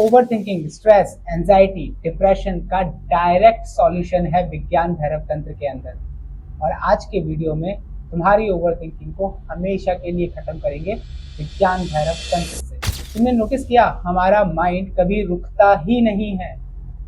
Over thinking, stress, anxiety, depression का direct solution है विज्ञान भैरव तंत्र के अंदर। और आज के वीडियो में तुम्हारी ओवर थिंकिंग को हमेशा के लिए खत्म करेंगे विज्ञान भैरव तंत्र से। तुमने नोटिस किया हमारा माइंड कभी रुकता ही नहीं है,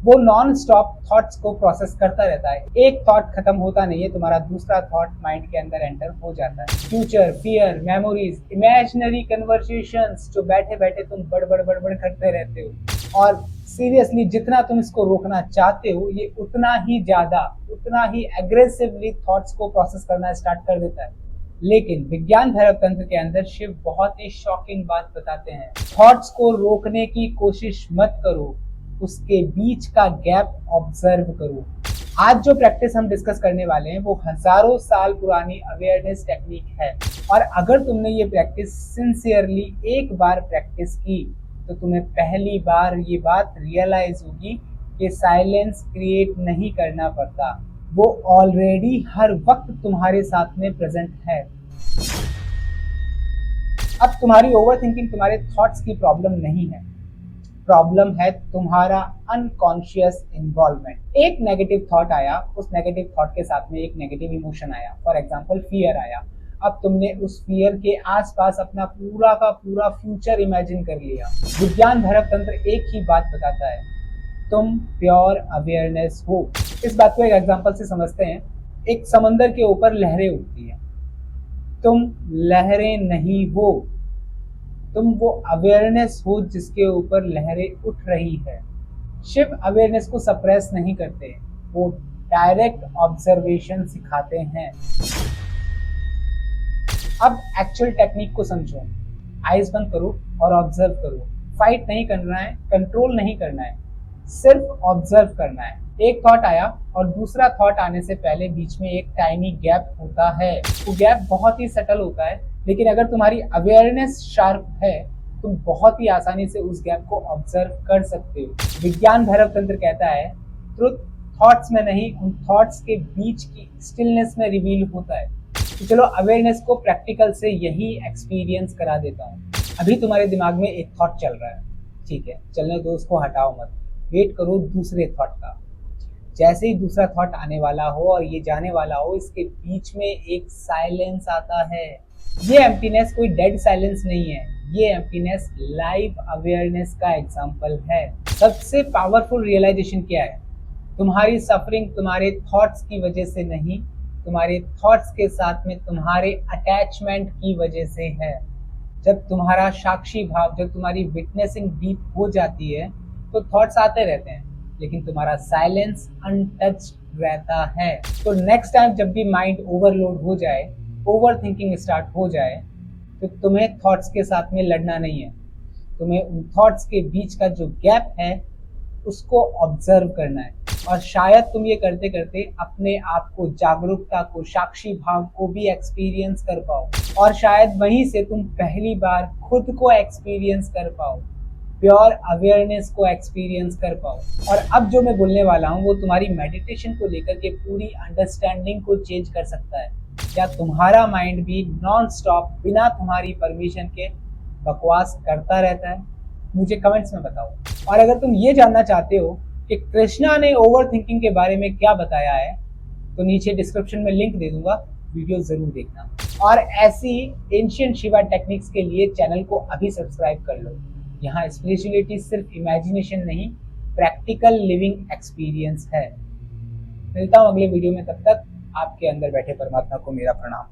वो नॉन स्टॉप थॉट्स को प्रोसेस करता रहता है। एक थॉट खत्म होता नहीं है, तुम्हारा दूसरा थॉट माइंड के अंदर एंटर हो जाता है। Future, fear, memories, imaginary conversations जो बैठे बैठे तुम बड़बड़ करते रहते हो। और सीरियसली जितना तुम इसको रोकना चाहते हो, ये उतना ही ज्यादा, उतना ही एग्रेसिवली थॉट्स को प्रोसेस करना स्टार्ट कर देता है। लेकिन विज्ञान भैरव तंत्र के अंदर शिव बहुत ही शॉकिंग बात बताते हैं। थॉट्स को रोकने की कोशिश मत करो, उसके बीच का गैप ऑब्जर्व करो। आज जो प्रैक्टिस हम डिस्कस करने वाले हैं वो हजारों साल पुरानी अवेयरनेस टेक्निक है। और अगर तुमने ये प्रैक्टिस सिंसियरली एक बार प्रैक्टिस की तो तुम्हें पहली बार ये बात रियलाइज होगी कि साइलेंस क्रिएट नहीं करना पड़ता, वो ऑलरेडी हर वक्त तुम्हारे साथ में प्रेजेंट है। अब तुम्हारी ओवर थिंकिंग तुम्हारे थॉट्स की प्रॉब्लम नहीं है, प्रॉब्लम है तुम्हारा अनकॉन्शियस इन्वॉल्वमेंट। एक नेगेटिव थॉट आया, उस नेगेटिव थॉट के साथ में एक नेगेटिव इमोशन आया, फॉर एग्जांपल फियर आया। अब तुमने उस फियर के आसपास अपना पूरा का पूरा फ्यूचर इमेजिन कर लिया। विज्ञान भैरव तंत्र एक ही बात बताता है, तुम प्योर अवेयरनेस हो। इस बात को एक एग्जांपल से समझते हैं। एक समंदर के ऊपर लहरें उठती हैं, तुम लहरें नहीं हो, तुम वो अवेयरनेस हो जिसके ऊपर लहरें उठ रही है। शिव अवेयरनेस को सप्रेस नहीं करते, वो डायरेक्ट ऑब्जर्वेशन सिखाते हैं। अब एक्चुअल टेक्निक को समझो। आइज बंद करो और ऑब्जर्व करो। फाइट नहीं करना है, कंट्रोल नहीं करना है, सिर्फ ऑब्जर्व करना है। एक थॉट आया और दूसरा थॉट आने से पहले बीच में एक टाइनी गैप होता है। वो गैप बहुत ही सटल होता है, लेकिन अगर तुम्हारी अवेयरनेस शार्प है तुम बहुत ही आसानी से उस गैप को ऑब्जर्व कर सकते हो। विज्ञान भैरव तंत्र कहता है ट्रुथ थॉट्स में नहीं, उन थॉट्स के बीच की स्टिलनेस में रिवील होता है। तो चलो अवेयरनेस को प्रैक्टिकल से यही एक्सपीरियंस करा देता हूँ। अभी तुम्हारे दिमाग में एक थॉट चल रहा है, ठीक है, चलने दो, उसको हटाओ मत, वेट करो दूसरे थॉट का। जैसे ही दूसरा थॉट आने वाला हो और ये जाने वाला हो, इसके बीच में एक साइलेंस आता है। ये एम्प्टीनेस कोई डेड साइलेंस नहीं है, ये एम्प्टीनेस लाइव अवेयरनेस का एग्जांपल है। सबसे पावरफुल रियलाइजेशन क्या है? तुम्हारी सफरिंग तुम्हारे थॉट्स की वजह से नहीं, तुम्हारे थॉट्स के साथ में तुम्हारे अटैचमेंट की वजह से है। जब तुम्हारा साक्षी भाव, जब तुम्हारी विटनेसिंग डीप हो जाती है तो थॉट्स आते रहते हैं, लेकिन तुम्हारा साइलेंस अनटच्ड रहता है। तो नेक्स्ट टाइम जब भी माइंड ओवरलोड हो जाए, ओवर थिंकिंग स्टार्ट हो जाए, तो तुम्हें थॉट्स के साथ में लड़ना नहीं है, तुम्हें उन थॉट्स के बीच का जो गैप है उसको ऑब्जर्व करना है। और शायद तुम ये करते करते अपने आप को, जागरूकता को, साक्षी भाव को भी एक्सपीरियंस कर पाओ, और शायद वहीं से तुम पहली बार खुद को एक्सपीरियंस कर पाओ, प्योर अवेयरनेस को एक्सपीरियंस कर पाओ। और अब जो मैं बोलने वाला हूँ वो तुम्हारी मेडिटेशन को लेकर के पूरी अंडरस्टैंडिंग को चेंज कर सकता है। क्या तुम्हारा माइंड भी नॉन स्टॉप बिना तुम्हारी परमिशन के बकवास करता रहता है? मुझे कमेंट्स में बताओ। और अगर तुम ये जानना चाहते हो कि कृष्णा ने ओवर थिंकिंग के बारे में क्या बताया है, तो नीचे डिस्क्रिप्शन में लिंक दे दूंगा, वीडियो जरूर देखना। और ऐसी एंशिएंट शिवा टेक्निक्स के लिए चैनल को अभी सब्सक्राइब कर लो। यहाँ स्पिरिचुअलिटी सिर्फ इमेजिनेशन नहीं, प्रैक्टिकल लिविंग एक्सपीरियंस है। मिलता हूँ अगले वीडियो में, तब तक आपके अंदर बैठे परमात्मा को मेरा प्रणाम।